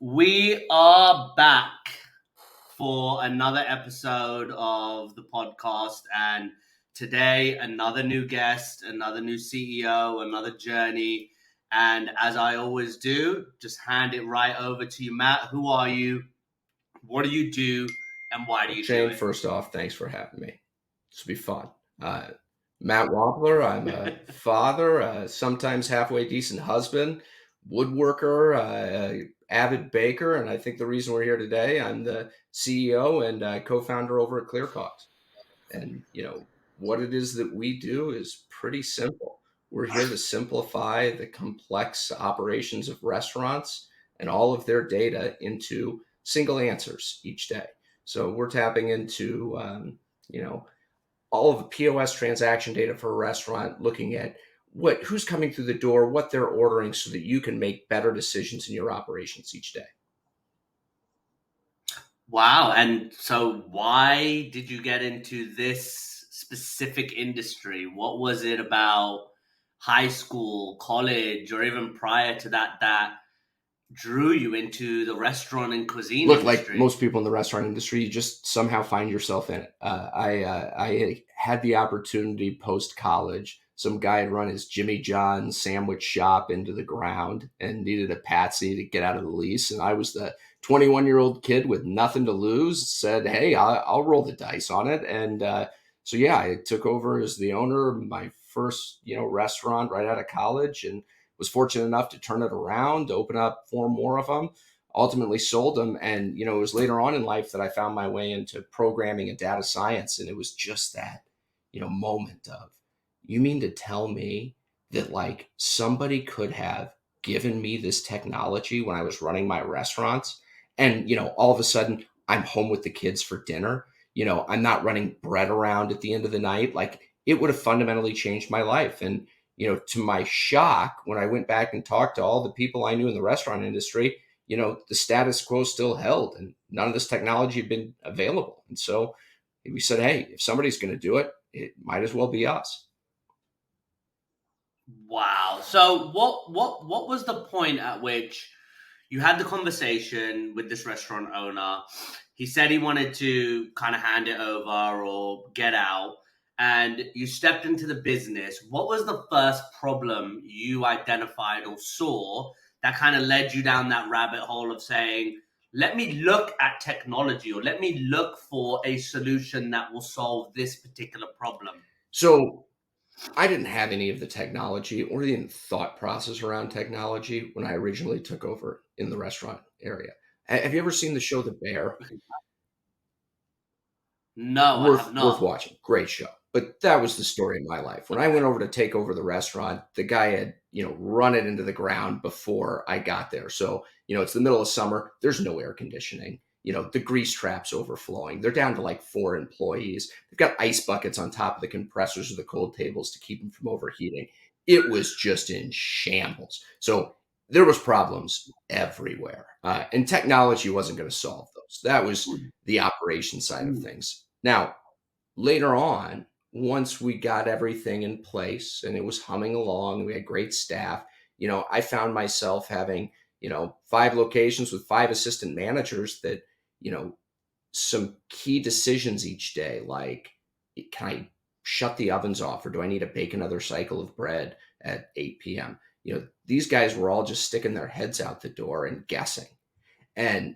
We are back for another episode of the podcast. And today, another new guest, another new CEO, another journey. And as I always do, just hand it right over to you, Matt. Who are you? What do you do? And why do you do Shane, it? first off, thanks for having me. This will be fun. Matt Wampler, I'm a father, sometimes halfway decent husband, woodworker, avid baker, and I think the reason we're here today, I'm the CEO and co-founder over at ClearCOGS. And what it is that we do is pretty simple. We're here to simplify the complex operations of restaurants and all of their data into single answers each day. So we're tapping into all of the POS transaction data for a restaurant, looking at who's coming through the door, what they're ordering, so that you can make better decisions in your operations each day. Wow. And so why did you get into this specific industry? What was it about high school, college, or even prior to that drew you into the restaurant and cuisine Look, like industry? most people in the restaurant industry, you just somehow find yourself in it. I had the opportunity post-college. Some guy had run his Jimmy John's sandwich shop into the ground and needed a patsy to get out of the lease. And I was the 21-year-old kid with nothing to lose, said, hey, I'll roll the dice on it. And so, yeah, I took over as the owner of my first, restaurant right out of college, and was fortunate enough to turn it around, to open up 4 more of them, ultimately sold them. And, it was later on in life that I found my way into programming and data science. And it was just that, moment of, you mean to tell me that like somebody could have given me this technology when I was running my restaurants, and, all of a sudden I'm home with the kids for dinner. I'm not running bread around at the end of the night. Like, it would have fundamentally changed my life. And, to my shock, when I went back and talked to all the people I knew in the restaurant industry, the status quo still held and none of this technology had been available. And so we said, hey, if somebody's going to do it, it might as well be us. Wow. So what was the point at which you had the conversation with this restaurant owner? He said he wanted to kind of hand it over or get out, and you stepped into the business. What was the first problem you identified or saw that kind of led you down that rabbit hole of saying, let me look at technology, or let me look for a solution that will solve this particular problem? So I didn't have any of the technology or even thought process around technology when I originally took over in the restaurant area. Have you ever seen the show The Bear? No, I have Worth not. watching. Great show. But that was the story of my life. When I went over to take over the restaurant, the guy had, run it into the ground before I got there. So, it's the middle of summer. There's no air conditioning. The grease trap's overflowing. They're down to like 4 employees. They've got ice buckets on top of the compressors or the cold tables to keep them from overheating. It was just in shambles. So there was problems everywhere. And technology wasn't going to solve those. That was the operation side of things. Now, later on, once we got everything in place and it was humming along, we had great staff, I found myself having, 5 locations with 5 assistant managers that, you know, some key decisions each day, like, can I shut the ovens off, or do I need to bake another cycle of bread at 8 p.m.? These guys were all just sticking their heads out the door and guessing. And,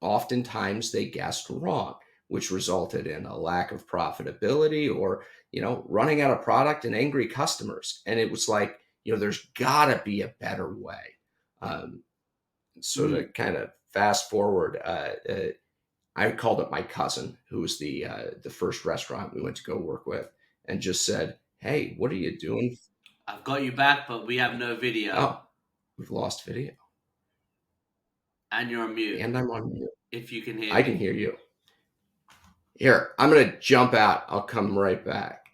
oftentimes they guessed wrong, which resulted in a lack of profitability, or, running out of product and angry customers. And it was like, there's got to be a better way. Um, so to kind of fast forward, I called up my cousin, who was the first restaurant we went to go work with, and just said, "Hey, what are you doing?" I've got you back, but we have no video. Oh, we've lost video. And you're on mute. And I'm on mute. If you can hear I me. can hear you. Here, I'm going to jump out. I'll come right back.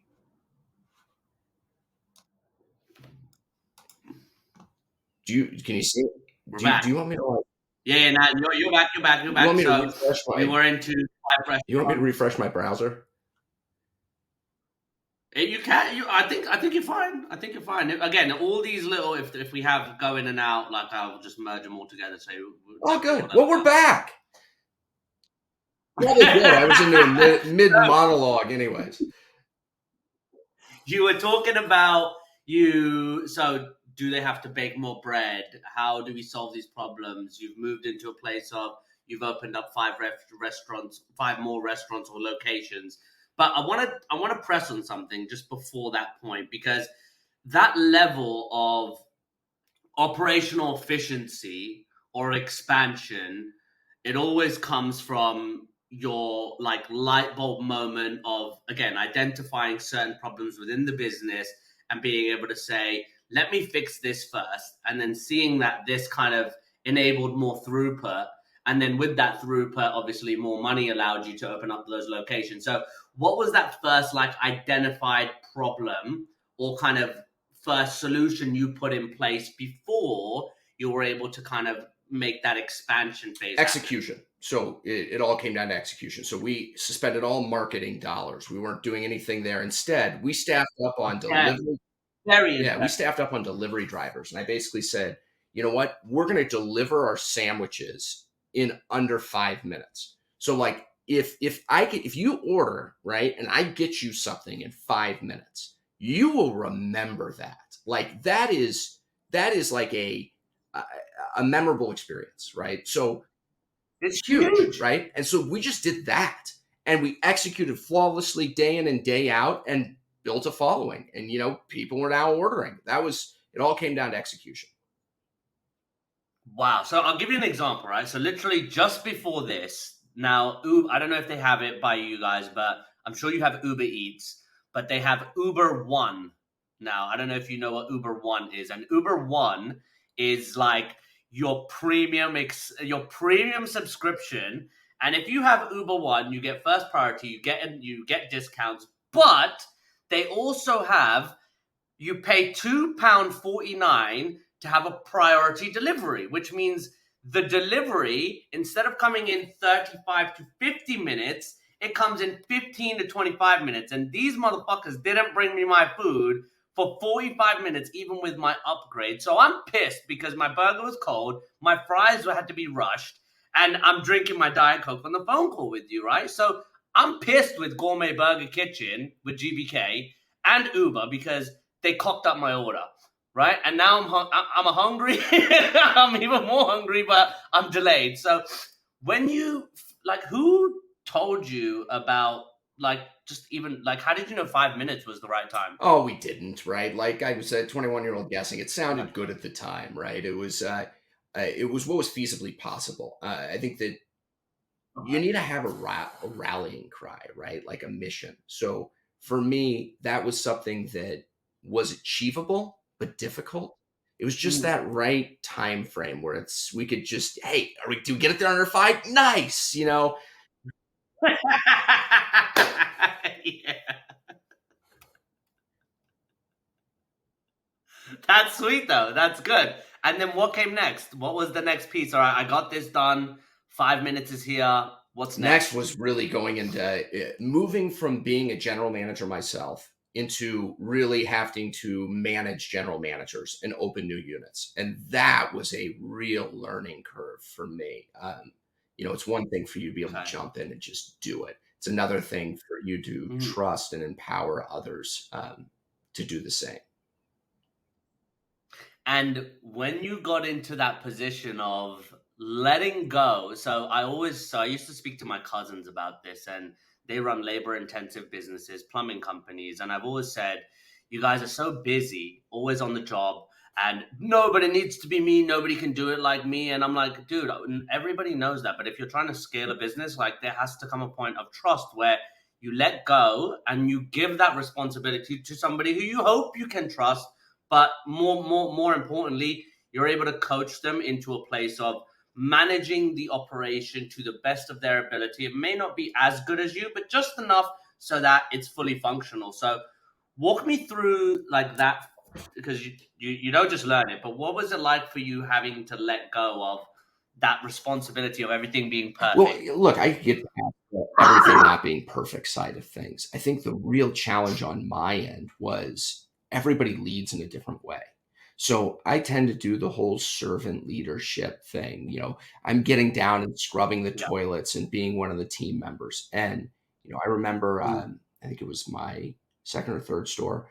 Can you see it? We're back. Do you want me to? Yeah, nah, you're back. You're back. You want me to refresh we were into 5 You want me to restaurants. refresh my browser? You can. I think you're fine. I think you're fine. Again, all these little, if we have go in and out, like I'll just merge them all together, so All good. Well, we're back. Probably good. I was into a mid monologue, anyways. You were talking about you. So, do they have to bake more bread? How do we solve these problems? You've moved into a place of you've opened up restaurants, five more restaurants or locations. But I want to press on something just before that point because that level of operational efficiency or expansion, it always comes from your like light bulb moment of again identifying certain problems within the business and being able to say, let me fix this first, and then seeing that this kind of enabled more throughput, and then with that throughput obviously more money allowed you to open up those locations. So what was that first like identified problem or kind of first solution you put in place before you were able to kind of make that expansion phase execution happen? So it all came down to execution. So we suspended all marketing dollars. We weren't doing anything there. Instead, we staffed up on Yeah, delivery. very Yeah, we interesting. staffed up on delivery drivers. And I basically said, you know what? We're going to deliver our sandwiches in under 5 minutes. So like if you order, right, and I get you something in 5 minutes, you will remember that. Like that is like a, a memorable experience, right? So It's huge, huge. right? And so we just did that and we executed flawlessly day in and day out and built a following. And, people were now ordering. It all came down to execution. Wow. So I'll give you an example, right? So literally just before this, now I don't know if they have it by you guys, but I'm sure you have Uber Eats, but they have Uber One now. I don't know if you know what Uber One is. And Uber One is like your premium subscription. And if you have Uber One, you get first priority, you get discounts, but they also have you pay £2.49 to have a priority delivery, which means the delivery, instead of coming in 35 to 50 minutes, it comes in 15 to 25 minutes. And these motherfuckers didn't bring me my food for 45 minutes, even with my upgrade. So I'm pissed because my burger was cold, my fries had to be rushed, and I'm drinking my Diet Coke on the phone call with you, right? So I'm pissed with Gourmet Burger Kitchen, with GBK, and Uber because they cocked up my order, right? And now I'm hungry. I'm even more hungry, but I'm delayed. So when you like, who told you about like just even like how did you know 5 minutes was the right time? Oh, we didn't, right? Like I was a 21-year-old guessing. It Okay. sounded good at the time, right? It was what was feasibly possible. I think that you Okay. need to have a rallying cry, right? Like a mission. So for me, that was something that was achievable but difficult. It was just Mm. that right time frame where we could just, hey, do we get it there under 5? Nice, Yeah. That's sweet though. That's good. And then what came next? What was the next piece? All right, I got this done. 5 minutes is here. What's Next next? was really going into moving from being a general manager myself into really having to manage general managers and open new units. And that was a real learning curve for me. It's one thing for you to be able to Okay. jump in and just do it. It's another thing for you to Mhm. trust and empower others to do the same. And when you got into that position of letting go, so I used to speak to my cousins about this, and they run labor intensive businesses, plumbing companies. And I've always said, you guys are so busy, always on the job, and nobody needs to be me. Nobody can do it like me. And I'm like, dude, everybody knows that. But if you're trying to scale a business, like there has to come a point of trust where you let go and you give that responsibility to somebody who you hope you can trust, but more importantly, you're able to coach them into a place of managing the operation to the best of their ability. It may not be as good as you, but just enough so that it's fully functional. So walk me through like that, because you don't just learn it, but what was it like for you having to let go of that responsibility of everything being Well, perfect? look, I get past everything not being perfect side of things. I think the real challenge on my end was everybody leads in a different way. So I tend to do the whole servant leadership thing. I'm getting down and scrubbing the Yeah. toilets and being one of the team members. And, I remember, Mm. I think it was my second or third store,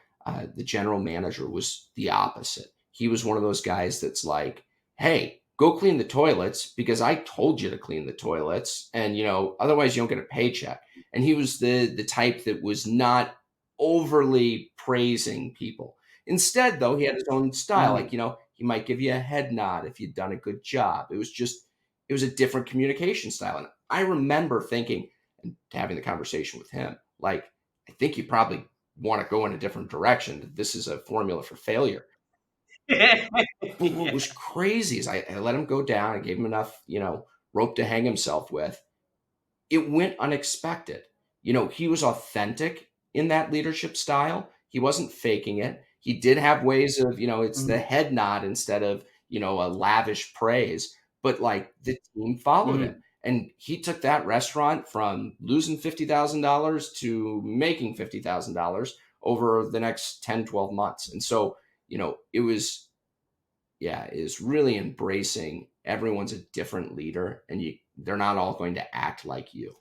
the general manager was the opposite. He was one of those guys that's like, hey, go clean the toilets because I told you to clean the toilets. And, otherwise you don't get a paycheck. And he was the type that was not overly praising people. Instead, though, he had his own style. Like, Mm. he might give you a head nod if you'd done a good job. It was a different communication style. And I remember thinking and having the conversation with him, like, I think you probably want to go in a different direction. This is a formula for failure. But what was Yeah. crazy is I let him go down. I gave him enough, rope to hang himself with. It went unexpected. He was authentic in that leadership style. He wasn't faking it. He did have ways of, it's the Mm. head nod instead of, a lavish praise, but like the team followed him. Mm. And he took that restaurant from losing $50,000 to making $50,000 over the next 10, 12 months. And so, it was, yeah, is really embracing everyone's a different leader and they're not all going to act like you.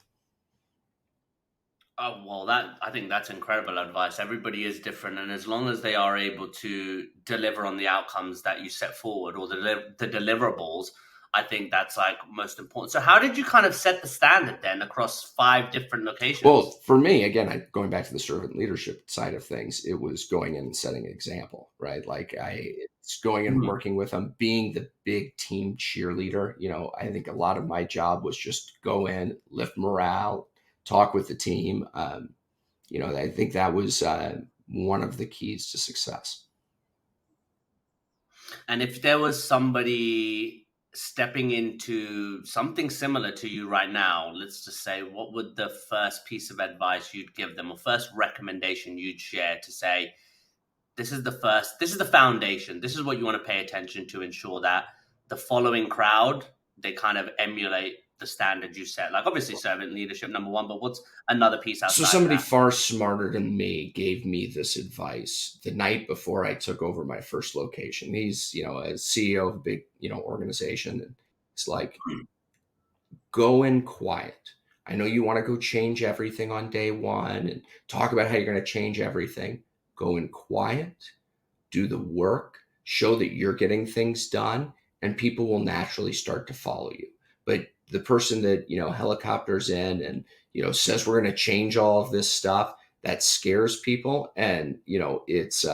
Oh, well, that I think that's incredible advice. Everybody is different, and as long as they are able to deliver on the outcomes that you set forward or the deliverables, I think that's like most important. So, how did you kind of set the standard then across 5 different Well, locations? for me, again, going back to the servant leadership side of things, it was going in and setting an example, right? Like it's going and Mhm. working with them, being the big team cheerleader. I think a lot of my job was just go in, lift morale, talk with the team. I think that was one of the keys to success. And if there was somebody stepping into something similar to you right now, let's just say, what would the first piece of advice you'd give them, or first recommendation you'd share to say, this is the foundation. This is what you want to pay attention to ensure that the following crowd, they kind of emulate the standard you set. Like obviously servant leadership number one, but what's another piece So outside of somebody that? far smarter than me gave me this advice the night before I took over my first location. He's, a CEO of a big, organization. And it's like, go in quiet. I know you want to go change everything on day one and talk about how you're going to change everything. Go in quiet, do the work, show that you're getting things done, and people will naturally start to follow you. But the person that, helicopters in and, says we're going to change all of this stuff, that scares people. And, it's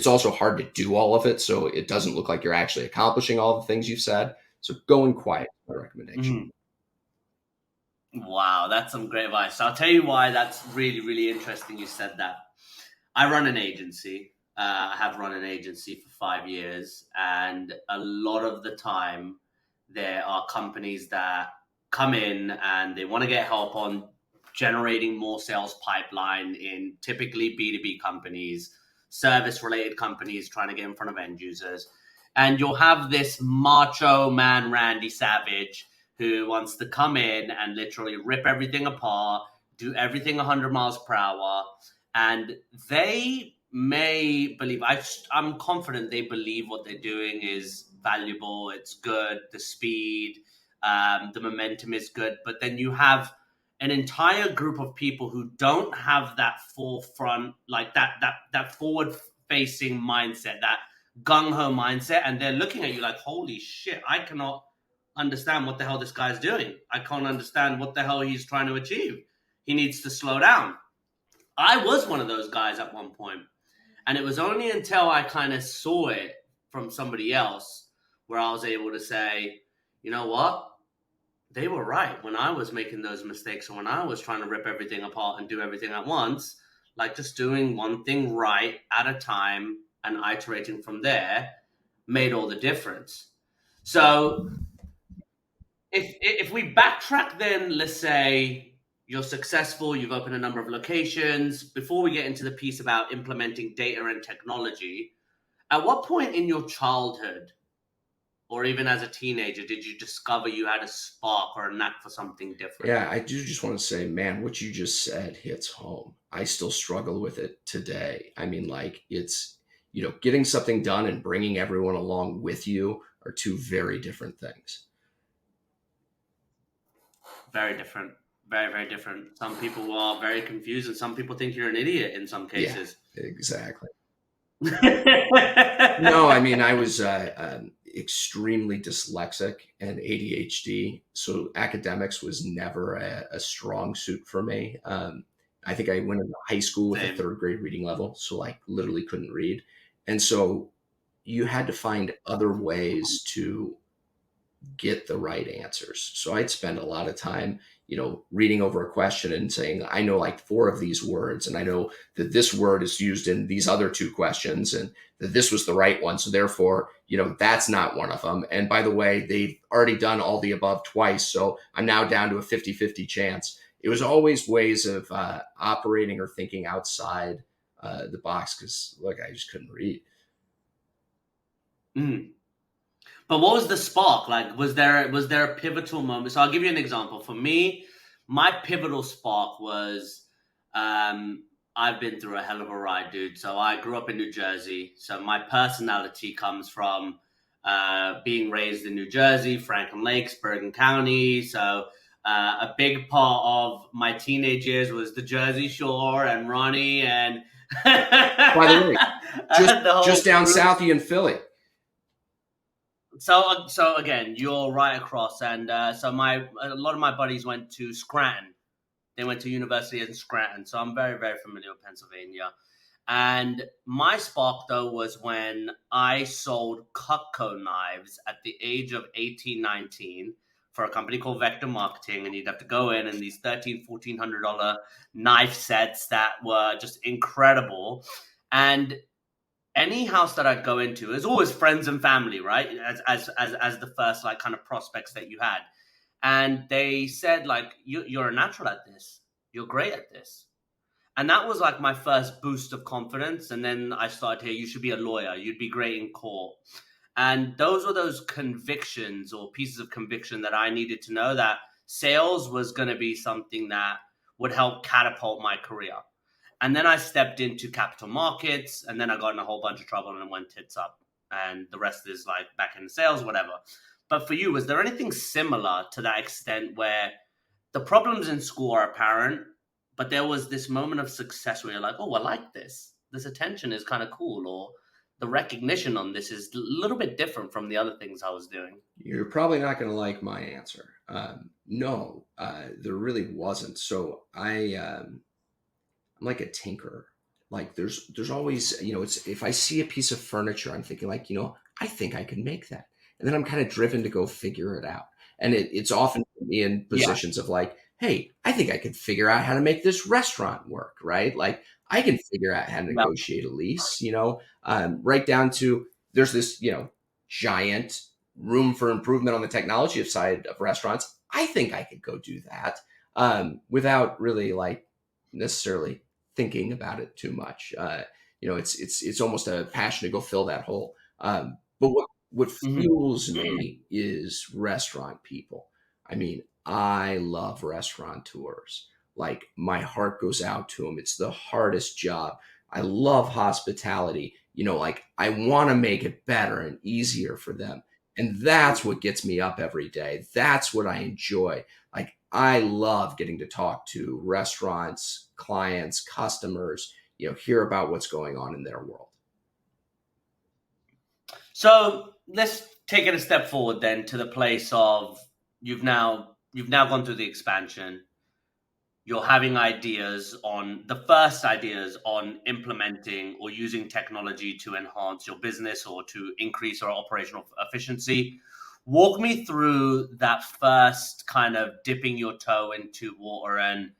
also hard to do all of it. So it doesn't look like you're actually accomplishing all the things you've said. So go in quiet, my recommendation. Mhm. Wow, that's some great advice. So I'll tell you why that's really, really interesting you said that. I run an agency. I have run an agency for 5 years, and a lot of the time, there are companies that come in and they want to get help on generating more sales pipeline in typically B2B companies, service related companies trying to get in front of end users. And you'll have this macho man, Randy Savage, who wants to come in and literally rip everything apart, do everything 100 miles per hour, and they may believe I'm confident they believe what they're doing is valuable, it's good, the speed, the momentum is good, but then you have an entire group of people who don't have that forefront, like that forward facing mindset, that gung-ho mindset, and they're looking at you like, holy shit, I cannot understand what the hell this guy's doing. I can't understand what the hell he's trying to achieve. He needs to slow down. I was one of those guys at one point, and it was only until I kind of saw it from somebody else where I was able to say, you know what? They were right when I was making those mistakes and when I was trying to rip everything apart and do everything at once, like just doing one thing right at a time and iterating from there made all the difference. So if we backtrack then, let's say you're successful, you've opened a number of locations. Before we get into the piece about implementing data and technology, at what point in your childhood or even as a teenager did you discover you had a spark or a knack for something different? Yeah, I do just want to say, man, what you just said hits home. I still struggle with it today. I mean, like, it's, Getting something done and bringing everyone along with you are two very different things. Very different. Very, very different. Some people are very confused, and some people think you're an idiot in some Yeah, cases. exactly. No, I mean, I was extremely dyslexic and ADHD, so academics was never a strong suit for me. I think I went into high school with a Same. third grade reading level, so like literally couldn't read. And so you had to find other ways to get the right answers. So I'd spend a lot of time, reading over a question and saying, I know like four of these words, and I know that this word is used in these other two questions, and that this was the right one. So therefore, that's not one of them. And by the way, they've already done all the above twice. So I'm now down to a 50-50 chance. It was always ways of operating or thinking outside the box because, look, I just couldn't read. Mm. But what was the spark? Like, was there a pivotal moment? So I'll give you an example. For me, my pivotal spark was I've been through a hell of a ride, dude. So I grew up in New Jersey. So my personality comes from being raised in New Jersey, Franklin Lakes, Bergen County. So a big part of my teenage years was the Jersey Shore and Ronnie and By the way, just the whole just down crew. south of you in Philly. So again, you're right across, and a lot of my buddies went to Scranton. They went to university in Scranton, so I'm very very familiar with Pennsylvania. And my spark though was when I sold Cutco knives at the age of 18, 19 for a company called Vector Marketing, and you'd have to go in and these $1,300 knife sets that were just incredible. And any house that I'd go into, there's always friends and family, right? As the first like kind of prospects that you had, and they said like, you're a natural at this, you're great at this, and that was like my first boost of confidence. And then I started here, you should be a lawyer, you'd be great in court, and those were those convictions or pieces of conviction that I needed to know that sales was going to be something that would help catapult my career. And then I stepped into capital markets, and then I got in a whole bunch of trouble and went tits up. And the rest is like back in sales, whatever. But for you, was there anything similar to that extent where the problems in school are apparent, but there was this moment of success where you're like, oh, I like this. This attention is kind of cool, or the recognition on this is a little bit different from the other things I was doing. You're probably not going to like my answer. No, there really wasn't. So I'm like a tinkerer. Like there's always, it's if I see a piece of furniture, I'm thinking like, I think I could make that. And then I'm kind of driven to go figure it out. And it's often in Yeah. positions of like, hey, I think I could figure out how to make this restaurant work, right? Like I can figure out how to Yeah. negotiate a lease, right down to there's this, giant room for improvement on the technology side of restaurants. I think I could go do that without really like necessarily thinking about it too much. It's almost a passion to go fill that hole. But what Mhm. fuels me is restaurant people. I mean, I love restaurateurs. Like my heart goes out to them. It's the hardest job. I love hospitality. Like I want to make it better and easier for them. And that's what gets me up every day. That's what I enjoy. Like I love getting to talk to restaurants, clients, customers, hear about what's going on in their world. So let's take it a step forward then to the place of you've now gone through the expansion. You're having ideas on the first ideas on implementing or using technology to enhance your business or to increase our operational efficiency. Walk me through that first kind of dipping your toe into water, and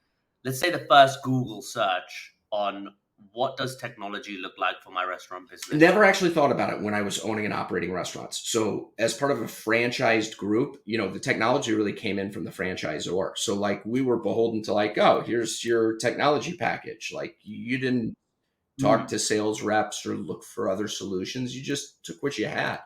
let's say the first Google search on what does technology look like for my restaurant business. Never actually thought about it when I was owning and operating restaurants. So, as part of a franchised group, the technology really came in from the franchisor. So, like, we were beholden to, like, oh, here's your technology package. Like, you didn't talk Mm, to sales reps or look for other solutions. You just took what you had.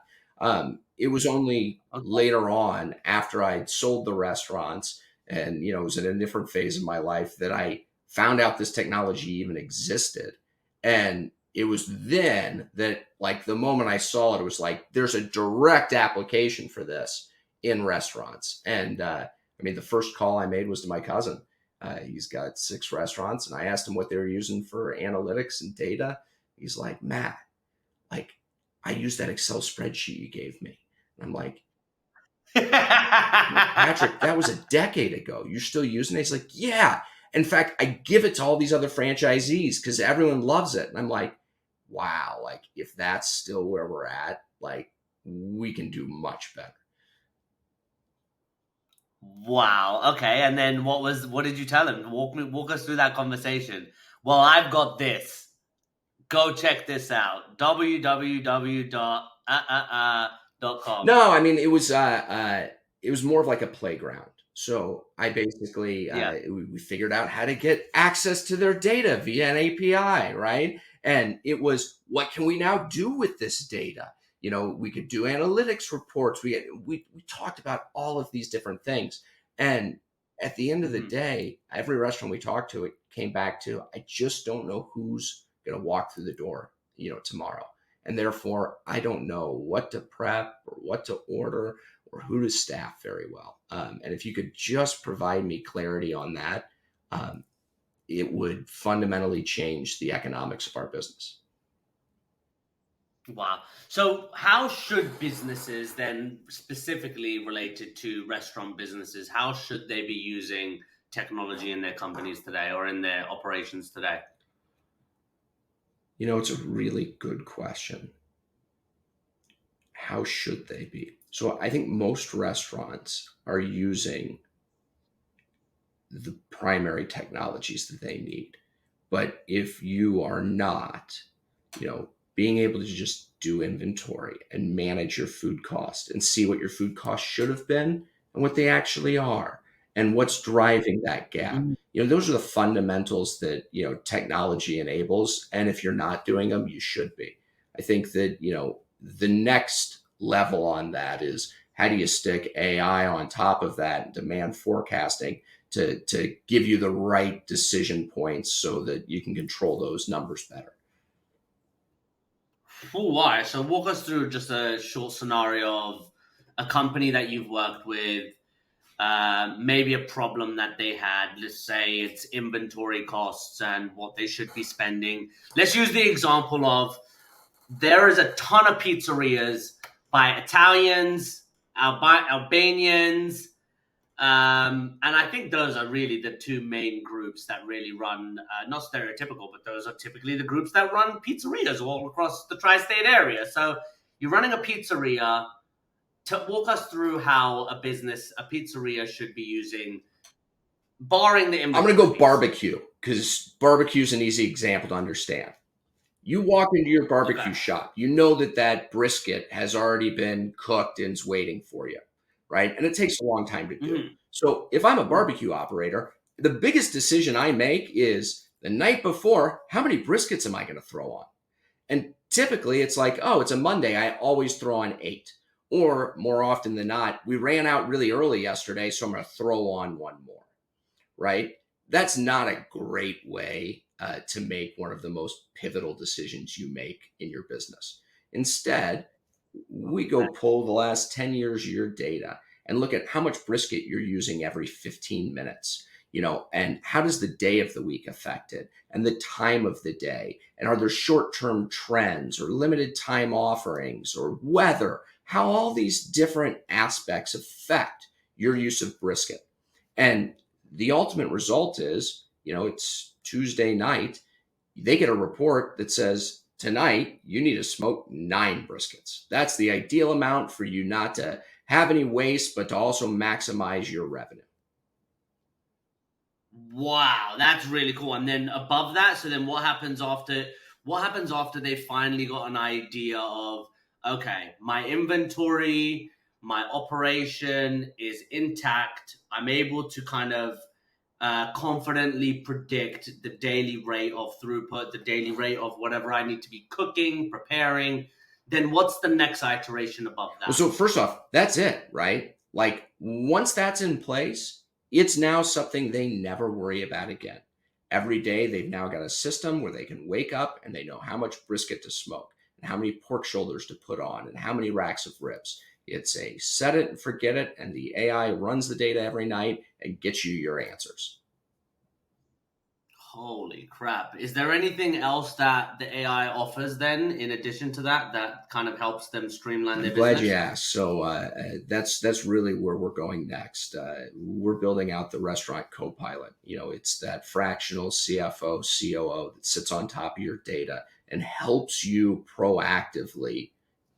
It was only okay. later on after I'd sold the restaurants and, it was in a different phase of my life that I found out this technology even existed. And it was then that, like, the moment I saw it, it was like, there's a direct application for this in restaurants. And I mean, the first call I made was to my cousin. He's got 6 restaurants, and I asked him what they were using for analytics and data. He's like, Matt, like, I used that Excel spreadsheet you gave me. And I'm like, Patrick, that was a decade ago. You're still using it? He's like, yeah. In fact, I give it to all these other franchisees because everyone loves it. And I'm like, wow, like, if that's still where we're at, like, we can do much better. Wow. Okay. And then what did you tell him? Walk us through that conversation. Well, I've got this. Go check this out. www.com. No, I mean, it was more of like a playground. So I basically Yeah. we figured out how to get access to their data via an API, right? And it was, what can we now do with this data? You know, we could do analytics reports. We talked about all of these different things, and at the end of the Mhm. day, every restaurant we talked to, it came back to, I just don't know who's going to walk through the door, tomorrow, and therefore I don't know what to prep or what to order or who to staff very well. And if you could just provide me clarity on that, um, it would fundamentally change the economics of our business. Wow. So, how should businesses then, specifically related to restaurant businesses, how should they be using technology in their companies today or in their operations today? It's a really good question. How should they be? So I think most restaurants are using the primary technologies that they need. But if you are not, you know, being able to just do inventory and manage your food cost and see what your food costs should have been and what they actually are and what's driving that gap. Mm. Those are the fundamentals that, technology enables. And if you're not doing them, you should be. I think that, the next level on that is, how do you stick AI on top of that and demand forecasting to give you the right decision points so that you can control those numbers better? Oh, why? So, walk us through just a short scenario of a company that you've worked with, maybe a problem that they had. Let's say it's inventory costs and what they should be spending. Let's use the example of there is a ton of pizzerias by Italians, Albanians, and I think those are really the two main groups that really run, not stereotypical, but those are typically the groups that run pizzerias all across the tri-state area. So you're running a pizzeria. To walk us through how a pizzeria should be using, barring the I'm going inventory to go piece. barbecue because barbecue is an easy example to understand. You walk into your Okay. barbecue shop, you know that brisket has already been cooked and is waiting for you, right? And it takes a long time to do. Mm-hmm. So if I'm a Mm-hmm. barbecue operator, the biggest decision I make is the night before, how many briskets am I going to throw on? And typically it's like, oh, it's a Monday, I always throw on 8. Or more often than not, we ran out really early yesterday, so I'm going to throw on one more, right? That's not a great way to make one of the most pivotal decisions you make in your business. Instead, we go pull the last 10 years of your data and look at how much brisket you're using every 15 minutes, and how does the day of the week affect it and the time of the day? And are there short-term trends or limited time offerings or weather? How all these different aspects affect your use of brisket. And the ultimate result is, it's Tuesday night. They get a report that says, tonight you need to smoke 9 briskets. That's the ideal amount for you not to have any waste, but to also maximize your revenue. Wow, that's really cool. And then above that, so then what happens after? What happens after they finally got an idea of, okay, my inventory, my operation is intact. I'm able to kind of confidently predict the daily rate of throughput, the daily rate of whatever I need to be cooking, preparing. Then what's the next iteration above Well, that? so first off, that's it, right? Like, once that's in place, it's now something they never worry about again. Every day, they've now got a system where they can wake up and they know how much brisket to smoke and how many pork shoulders to put on and how many racks of ribs. It's a set it and forget it, and the AI runs the data every night and gets you your answers. Holy crap. Is there anything else that the AI offers then, in addition to that, that kind of helps them streamline I'm their glad you business? asked. So that's really where we're going next. We're building out the restaurant co-pilot. It's that fractional CFO, COO that sits on top of your data and helps you proactively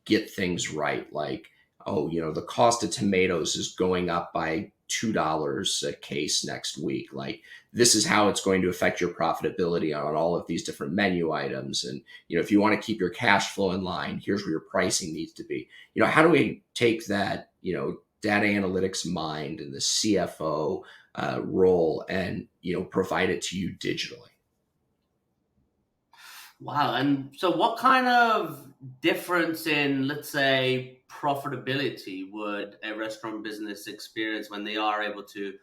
get things right. Like, oh, the cost of tomatoes is going up by $2 a case next week. Like, this is how it's going to affect your profitability on all of these different menu items. And if you want to keep your cash flow in line, here's where your pricing needs to be. How do we take that, data analytics mind and the CFO role and, provide it to you digitally? Wow. And so, what kind of difference in, let's say, profitability would a restaurant business experience when they are able to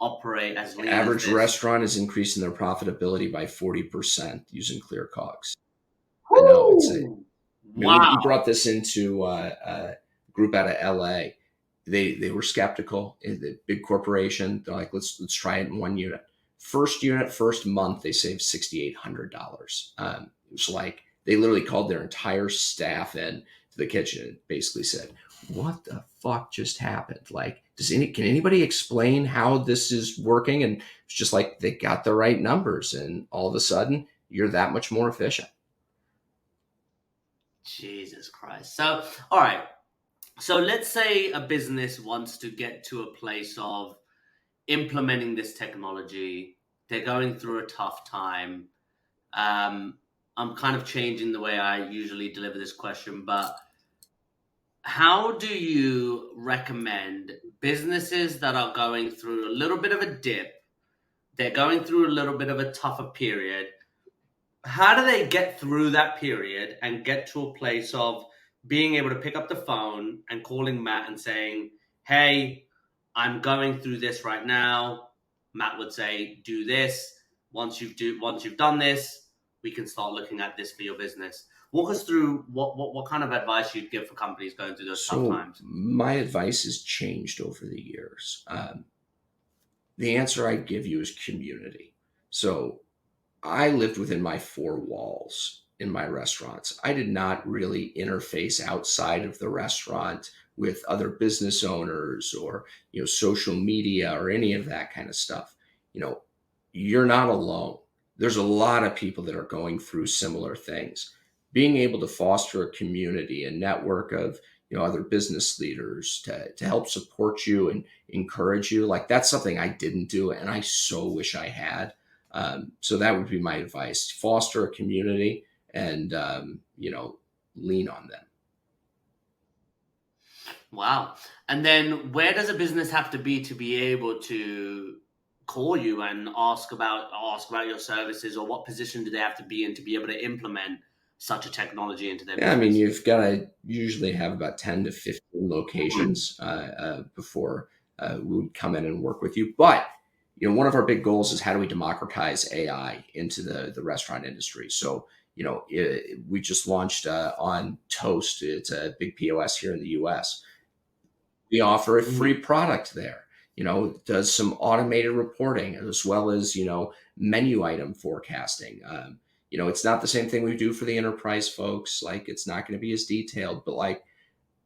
operate as lean as Average this? restaurant is increasing their profitability by 40% using ClearCOGS. I know Woo! we Wow. brought this into a group out of LA. They were skeptical. The big corporation, they're like, let's try it in one unit. First unit, first month, they saved $6,800. It was like they literally called their entire staff in to the kitchen and basically said, "What the fuck just happened? Like, can anybody explain how this is working?" And it's just like they got the right numbers, and all of a sudden, you're that much more efficient. Jesus Christ. So, all right. So, let's say a business wants to get to a place of implementing this technology. They're going through a tough time. Um, I'm kind of changing the way I usually deliver this question, but how do you recommend businesses that are going through a little bit of a dip? They're going through a little bit of a tougher period. How do they get through that period and get to a place of being able to pick up the phone and calling Matt and saying, "Hey, I'm going through this right now." Matt would say, "Do this. Once you've done this, we can start looking at this for your business." Walk us through what kind of advice you'd give for companies going through those tough So times. my advice has changed over the years. The answer I give you is community. So I lived within my four walls in my restaurants. I did not really interface outside of the restaurant with other business owners or social media or any of that kind of stuff. You know, you're not alone. There's a lot of people that are going through similar things. Being able to foster a community, a network of other business leaders to help support you and encourage you, like that's something I didn't do, and I so wish I had. So that would be my advice: foster a community and lean on them. Wow. And then where does a business have to be able to call you and ask about your services, or what position do they have to be in to be able to implement such a technology into their Yeah, I mean, business? you've got to usually have about 10 to 15 locations before we would come in and work with you. But, one of our big goals is how do we democratize AI into the restaurant industry? So, we just launched on Toast. It's a big POS here in the US. We offer a free Mhm. product there. Does some automated reporting as well as menu item forecasting. It's not the same thing we do for the enterprise folks. Like, it's not going to be as detailed, but like,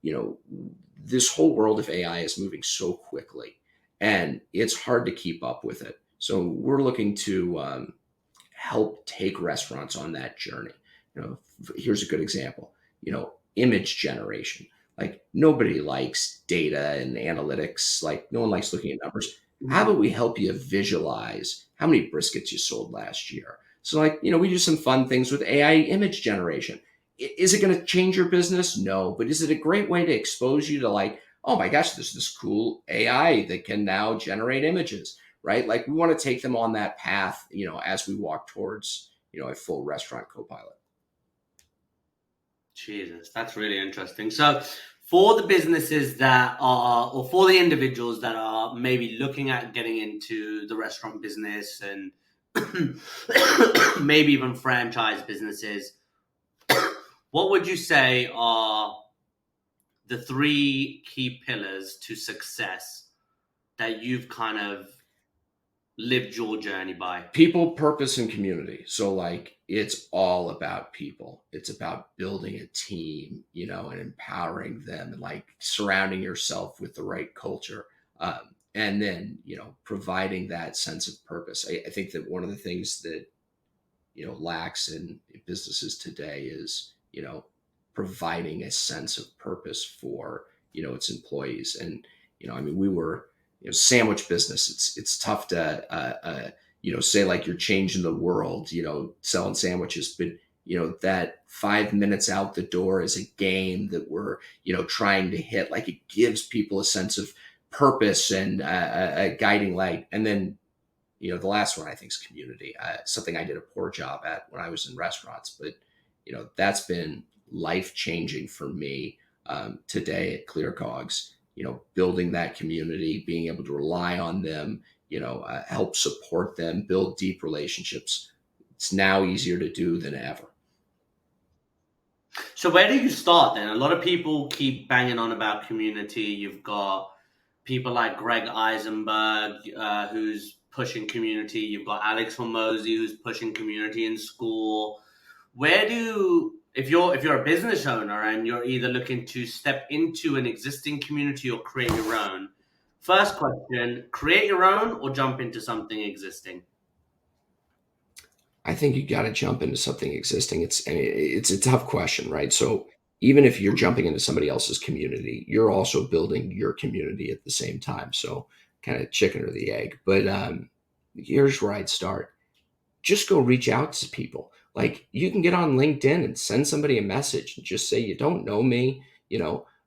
you know, this whole world of AI is moving so quickly, and it's hard to keep up with it. So we're looking to help take restaurants on that journey. Here's a good example. Image generation. Like, nobody likes data and analytics. Like, no one likes looking at numbers. How about Mhm. we help you visualize how many briskets you sold last year? So, like, we do some fun things with AI image generation. Is it going to change your business? No, but is it a great way to expose you to, like, oh my gosh, there's this cool AI that can now generate images, right? Like, we want to take them on that path, as we walk towards, a full restaurant co-pilot. Jesus, that's really interesting. So, for the businesses that are, or for the individuals that are maybe looking at getting into the restaurant business and maybe even franchise businesses, what would you say are the three key pillars to success that you've kind of lived your journey by? People, purpose, and community. So like it's all about people. It's about building a team, and empowering them, and like surrounding yourself with the right culture. And then, providing that sense of purpose. I think that one of the things that lacks in businesses today is providing a sense of purpose for its employees. And I mean, we were sandwich business. It's tough to say like you're changing the world, selling sandwiches, but that 5 minutes out the door is a game that we're trying to hit. Like it gives people a sense of purpose and a guiding light. And then the last one I think is community. Something I did a poor job at when I was in restaurants, but that's been life changing for me today at ClearCOGS. Building that community, being able to rely on them, help support them, build deep relationships. It's now easier to do than ever. So where do you start then? A lot of people keep banging on about community. You've got people like Greg Eisenberg, who's pushing community. You've got Alex Hormozy, who's pushing community in school. Where do if you're a business owner and you're either looking to step into an existing community or create your own? First question: create your own or jump into something existing? I think you got to jump into something existing. It's a tough question, right? So even if you're jumping into somebody else's community, you're also building your community at the same time. So kind of chicken or the egg. But here's where I'd start. Just go reach out to people. Like you can get on LinkedIn and send somebody a message and just say, you don't know me.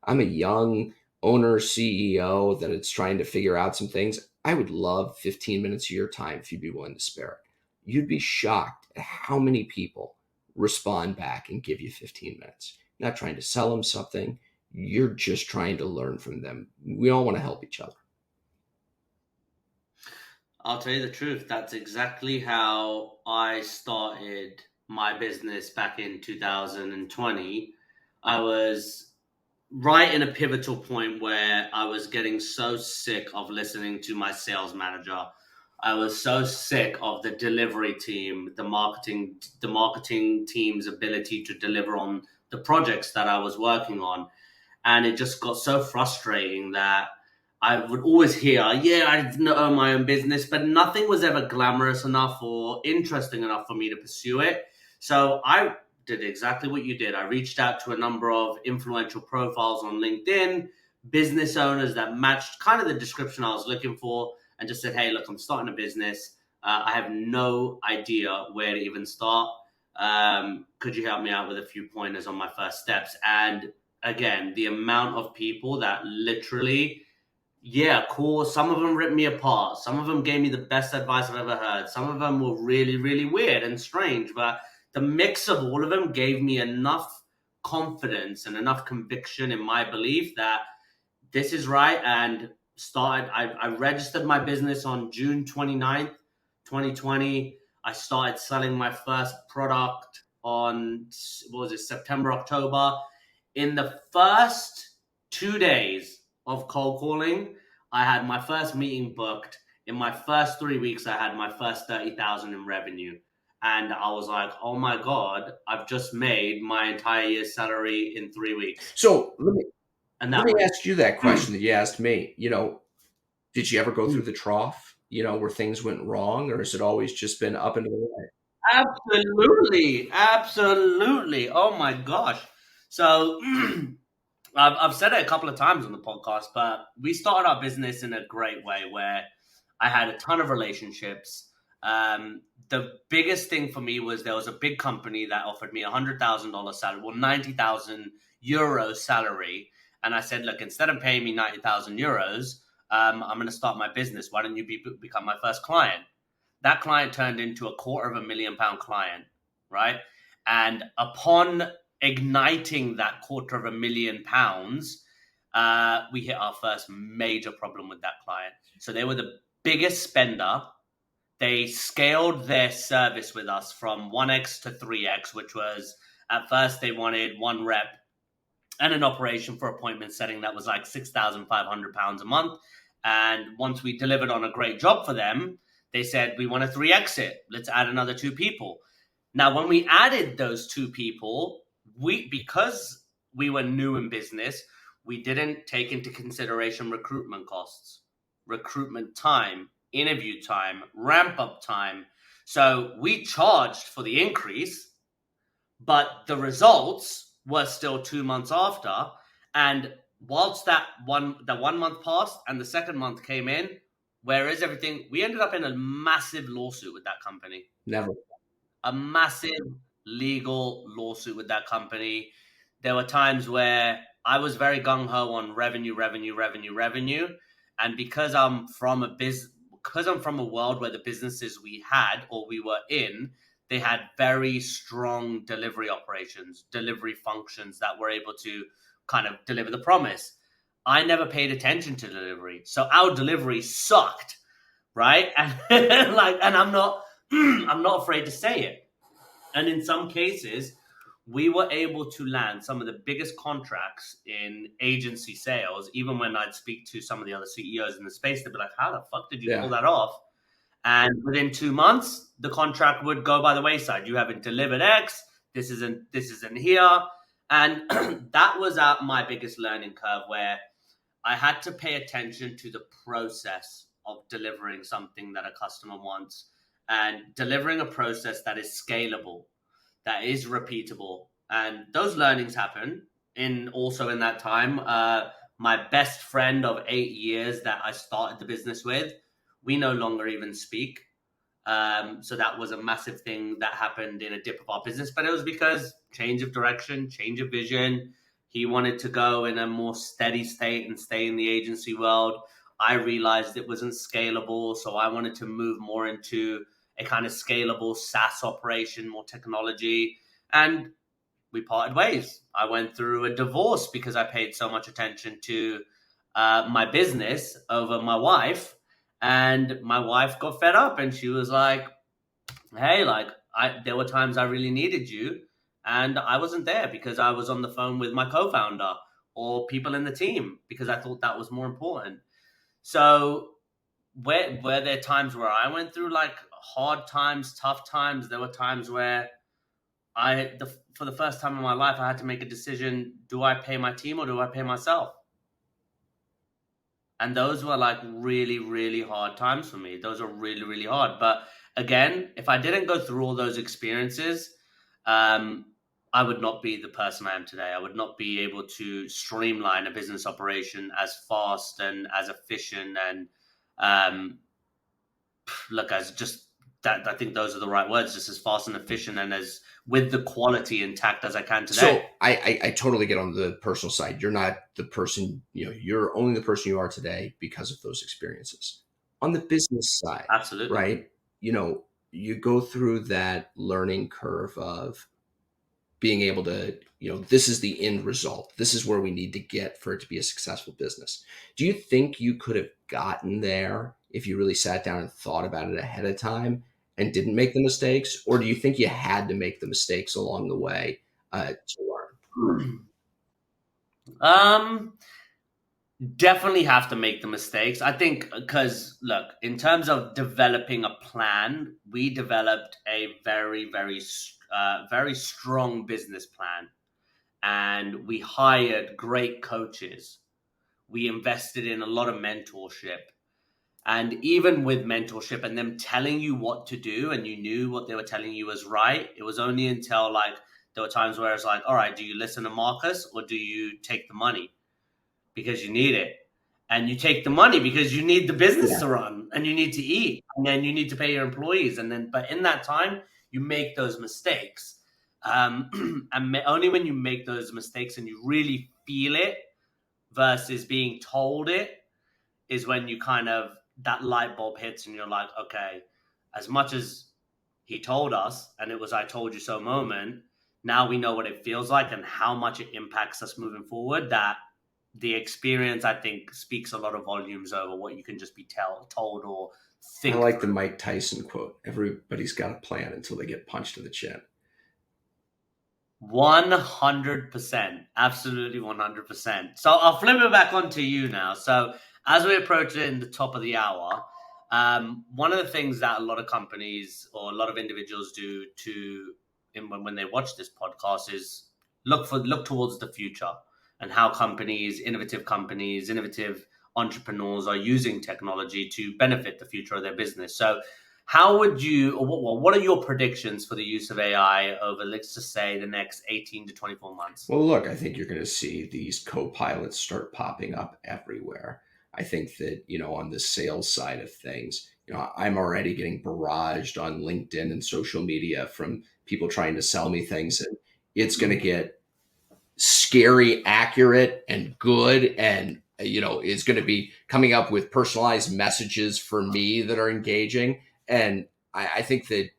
I'm a young owner, CEO that is trying to figure out some things. I would love 15 minutes of your time if you'd be willing to spare it. You'd be shocked at how many people respond back and give you 15 minutes. You're not trying to sell them something. You're just trying to learn from them. We all want to help each other. I'll tell you the truth. That's exactly how I started my business back in 2020. I was right in a pivotal point where I was getting so sick of listening to my sales manager. I was so sick of the delivery team, the marketing team's ability to deliver on the projects that I was working on. And it just got so frustrating that I would always hear, yeah, I didn't own my own business, but nothing was ever glamorous enough or interesting enough for me to pursue it. So I did exactly what you did. I reached out to a number of influential profiles on LinkedIn, business owners that matched kind of the description I was looking for, and just said, hey, look, I'm starting a business. I have no idea where to even start. Could you help me out with a few pointers on my first steps? And again, the amount of people that literally, yeah, cool. Some of them ripped me apart. Some of them gave me the best advice I've ever heard. Some of them were really, really weird and strange. But the mix of all of them gave me enough confidence and enough conviction in my belief that this is right. And I registered my business on June 29th, 2020. I started selling my first product on, what was it, September, October. In the first 2 days of cold calling, I had my first meeting booked. In my first 3 weeks, I had my first 30,000 in revenue. And I was like, oh my God, I've just made my entire year's salary in 3 weeks. So And let that me was ask you that question that you asked me. Did you ever go through the trough, where things went wrong, or has it always just been up and to the right? absolutely, absolutely. Oh my gosh. So I've said it a couple of times on the podcast, but we started our business in a great way where I had a ton of relationships. The biggest thing for me was there was a big company that offered me $100,000 salary, well, 90,000 euros salary. And I said, look, instead of paying me 90,000 euros, I'm going to start my business. Why don't you become my first client? That client turned into a £250,000 client, right? And upon igniting that £250,000, we hit our first major problem with that client. So they were the biggest spender they scaled their service with us from 1x to 3x, which was at first they wanted one rep and an operation for appointment setting that was like £6,500 a month. And once we delivered on a great job for them, they said, we want to 3x it. Let's add another two people. Now, when we added those two people, because we were new in business, we didn't take into consideration recruitment costs, recruitment time, interview time, ramp up time. So we charged for the increase, but the results were still 2 months after. And whilst the 1 month passed and the second month came in, where is everything? We ended up in a massive lawsuit with that company. Never. A massive legal lawsuit with that company. There were times where I was very gung ho on revenue, and because I'm from a world where the businesses we had or we were in, they had very strong delivery operations, delivery functions that were able to kind of deliver the promise. I never paid attention to delivery, so our delivery sucked, right? And and I'm not I'm not afraid to say it. And in some cases, we were able to land some of the biggest contracts in agency sales. Even when I'd speak to some of the other CEOs in the space, they'd be like, how the fuck did you pull that off? And within 2 months, the contract would go by the wayside. You haven't delivered X. This isn't here. And that was my biggest learning curve, where I had to pay attention to the process of delivering something that a customer wants and delivering a process that is scalable, that is repeatable. And those learnings happen also in that time. My best friend of 8 years that I started the business with, we no longer even speak. So that was a massive thing that happened in a dip of our business, but it was because change of direction, change of vision. He wanted to go in a more steady state and stay in the agency world. I realized it wasn't scalable, so I wanted to move more into a kind of scalable SaaS operation, more technology, and we parted ways. I went through a divorce because I paid so much attention to my business over my wife, and my wife got fed up, and she was like, hey, there were times I really needed you, and I wasn't there because I was on the phone with my co-founder or people in the team because I thought that was more important. So were there times where I went through like hard times, tough times? There were times where for the first time in my life, I had to make a decision: do I pay my team or do I pay myself? And those were like really, really hard times for me. Those are really, really hard. But again, if I didn't go through all those experiences, I would not be the person I am today. I would not be able to streamline a business operation as fast and as efficient and look, as just that, I think those are the right words, just as fast and efficient and as with the quality intact as I can today. So I totally get on the personal side. You're not the person, you're only the person you are today because of those experiences. On the business side, Absolutely. right? You go through that learning curve of being able to, this is the end result. This is where we need to get for it to be a successful business. Do you think you could have gotten there if you really sat down and thought about it ahead of time and didn't make the mistakes? Or do you think you had to make the mistakes along the way to learn? Definitely have to make the mistakes. I think because look, in terms of developing a plan, we developed a very, very strong business plan, and we hired great coaches. We invested in a lot of mentorship. And even with mentorship and them telling you what to do and you knew what they were telling you was right, it was only until like there were times where it's like, all right, do you listen to Marcus or do you take the money because you need it? And you take the money because you need the business to run and you need to eat and then you need to pay your employees. But in that time, you make those mistakes. And only when you make those mistakes and you really feel it versus being told it is when you kind of, that light bulb hits and you're like, okay, as much as he told us and it was I told you so moment, now we know what it feels like and how much it impacts us moving forward, that the experience, I think, speaks a lot of volumes over what you can just be told or I think like the through. Mike Tyson quote: "Everybody's got a plan until they get punched in the chin." 100%. Absolutely 100%. So I'll flip it back onto you now. So as we approach it in the top of the hour, one of the things that a lot of companies or a lot of individuals do when they watch this podcast is look towards the future and how companies, innovative entrepreneurs are using technology to benefit the future of their business. So how would you, or what are your predictions for the use of AI over, let's just say, the next 18 to 24 months? Well, look, I think you're going to see these co-pilots start popping up everywhere. I think that, on the sales side of things, I'm already getting barraged on LinkedIn and social media from people trying to sell me things, and it's going to get scary accurate and good, and is going to be coming up with personalized messages for me that are engaging. And I think that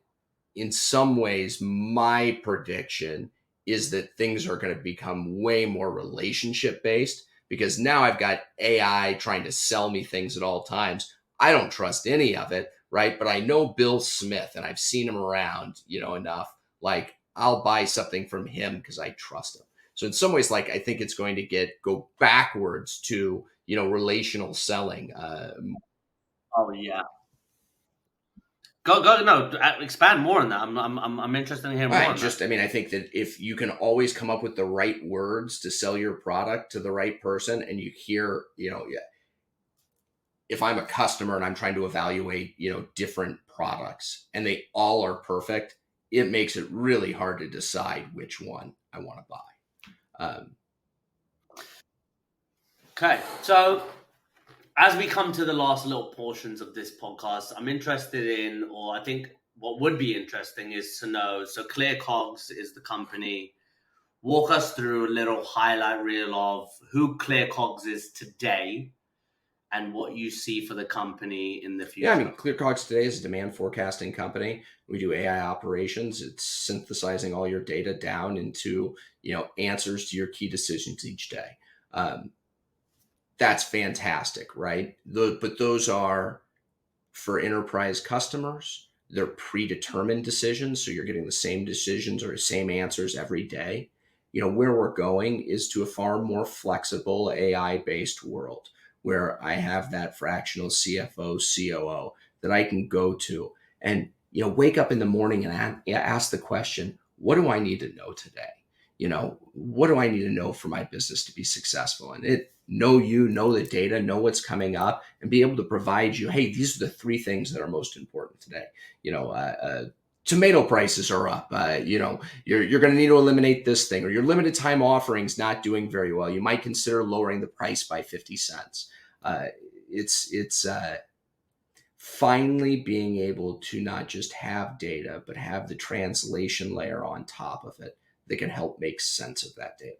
in some ways, my prediction is that things are going to become way more relationship based, because now I've got AI trying to sell me things at all times. I don't trust any of it, right? But I know Bill Smith and I've seen him around, enough. Like, I'll buy something from him because I trust him. So in some ways, like, I think it's going to go backwards to, relational selling. Oh yeah, no, expand more on that. I'm interested in hearing more Right. on that. Just, I mean, I think that if you can always come up with the right words to sell your product to the right person, and you hear, yeah, if I'm a customer and I'm trying to evaluate, different products and they all are perfect, it makes it really hard to decide which one I want to buy. Okay, so as we come to the last little portions of this podcast, I'm interested in, or I think what would be interesting is to know. So, ClearCOGS is the company. Walk us through a little highlight reel of who ClearCOGS is today and what you see for the company in the Yeah, I future. mean, ClearCOGS today is a demand forecasting company. We do AI operations. It's synthesizing all your data down into, answers to your key decisions each day. Um, that's fantastic, right? But those are for enterprise customers. They're predetermined decisions, so you're getting the same decisions or the same answers every day. Where we're going is to a far more flexible AI based world where I have that fractional CFO, COO that I can go to and, wake up in the morning and ask the question, what do I need to know today? What do I need to know for my business to be successful? And know the data, know what's coming up, and be able to provide you, hey, these are the three things that are most important today. Tomato prices are up. You're going to need to eliminate this thing, or your limited time offerings not doing very well. You might consider lowering the price by 50 cents. Uh, it's finally being able to not just have data, but have the translation layer on top of it that can help make sense of that data.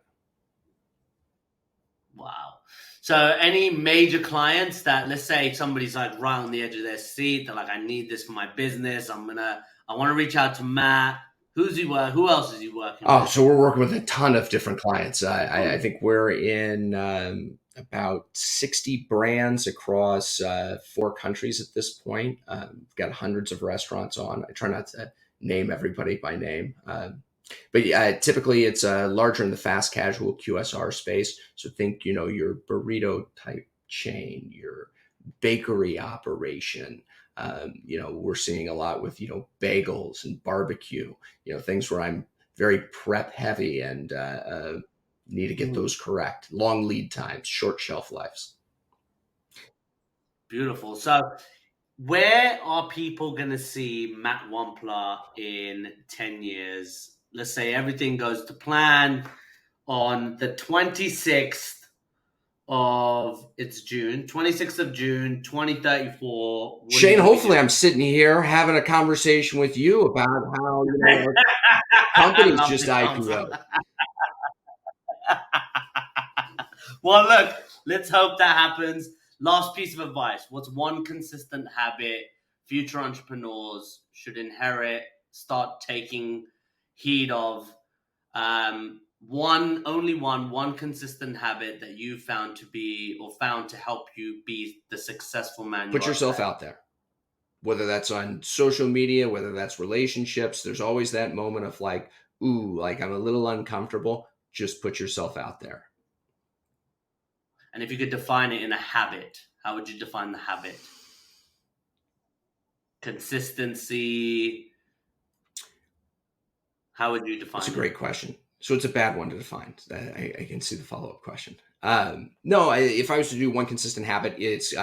Wow. So, any major clients that, let's say somebody's like right on the edge of their seat, they're like, I need this for my business. I want to reach out to Matt. Who else is he working Oh, with? so we're working with a ton of different clients. I Oh, think we're in about 60 brands across 4 countries at this point. We've got hundreds of restaurants on. I try not to name everybody by name. But yeah, typically it's larger in the fast casual QSR space. So think, your burrito type chain, your bakery operation. We're seeing a lot with, bagels and barbecue, things where I'm very prep heavy and need to get those correct. Long lead times, short shelf lives. beautiful. So, where are people going to see Matt Wampler in 10 years? Let's say everything goes to plan on the 26th of it's June, 26th of June, 2034. What are you Shane, going to be hopefully doing? I'm sitting here having a conversation with you about how, our I company's love just this answer. IPO. Well, look, let's hope that happens. Last piece of advice. What's one consistent habit future entrepreneurs should inherit, start taking heed of? one consistent habit that you found to be, or found to help you be the successful man you Put are yourself today. out there, whether that's on social media, whether that's relationships. There's always that moment of like, ooh, like I'm a little uncomfortable. Just put yourself out there. And if you could define it in a habit, how would you define the habit? Consistency. How would you It's a define it? great question. So it's a bad one to define. I can see the follow up question. No, if I was to do one consistent habit, it's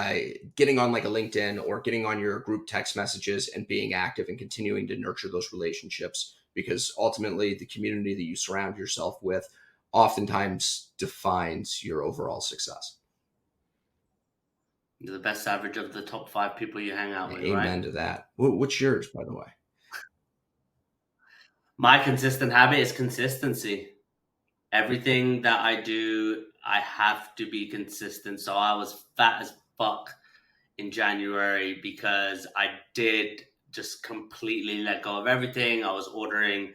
getting on like a LinkedIn or getting on your group text messages and being active and continuing to nurture those relationships, because ultimately the community that you surround yourself with oftentimes defines your overall success. You're the best average of the top 5 people you hang out with, right? Amen to that. What's yours, by the way? My consistent habit is consistency. Everything that I do, I have to be consistent. So I was fat as fuck in January because I did just completely let go of everything. I was ordering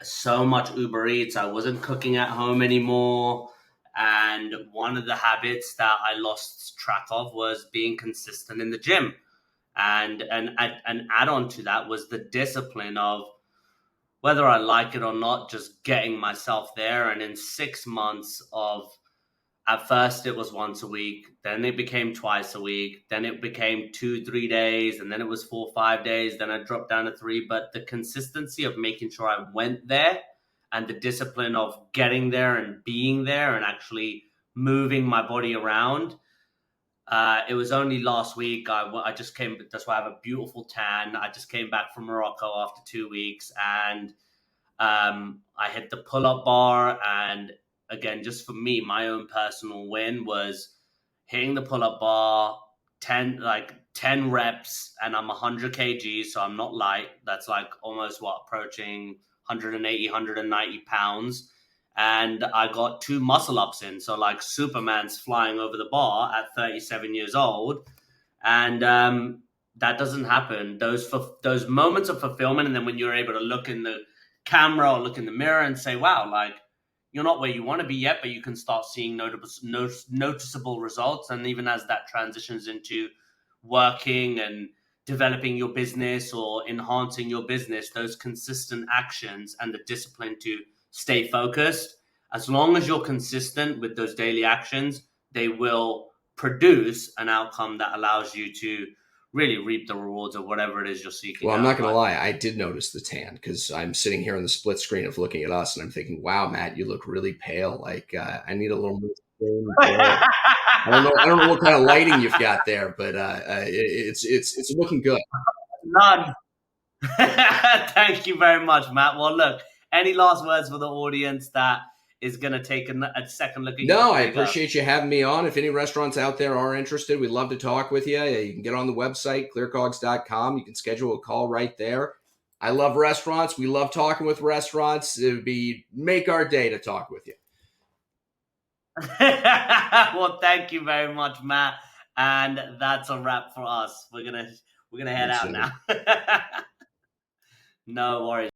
so much Uber Eats. I wasn't cooking at home anymore. And one of the habits that I lost track of was being consistent in the gym. And an add on to that was the discipline of, whether I like it or not, just getting myself there. And in 6 months of, at first it was once a week, then it became twice a week, then it became 2 3 days, and then it was 4 5 days, then I dropped down to 3. But the consistency of making sure I went there, and the discipline of getting there and being there and actually moving my body around. It was only last week. I just came. That's why I have a beautiful tan. I just came back from Morocco after 2 weeks, and I hit the pull-up bar. And again, just for me, my own personal win was hitting the pull-up bar, 10 reps, and I'm 100 kgs, so I'm not light. That's like almost approaching 180, 190 pounds. And I got 2 muscle ups in, so like Superman's flying over the bar at 37 years old. And that doesn't happen. Those moments of fulfillment, and then when you're able to look in the camera or look in the mirror and say, "Wow, like you're not where you want to be yet, but you can start seeing noticeable results." And even as that transitions into working and developing your business or enhancing your business, those consistent actions and the discipline to stay focused, as long as you're consistent with those daily actions, they will produce an outcome that allows you to really reap the rewards of whatever it is you're seeking Well, I'm out not in going to life. lie. I did notice the tan because I'm sitting here on the split screen of looking at us, and I'm thinking, "Wow, Matt, you look really pale. Like I need a little more skin glow." I don't know. I don't know what kind of lighting you've got there, but it's looking good. None. Thank you very much, Matt. Well, look, any last words for the audience that is going to take a second look at you No, I before we go? appreciate you having me on. If any restaurants out there are interested, we'd love to talk with you. You can get on the website, clearcogs.com. You can schedule a call right there. I love restaurants. We love talking with restaurants. It would be make our day to talk with you. Well, thank you very much, Matt. And that's a wrap for us. We're gonna head Yes, out sir. now. No worries.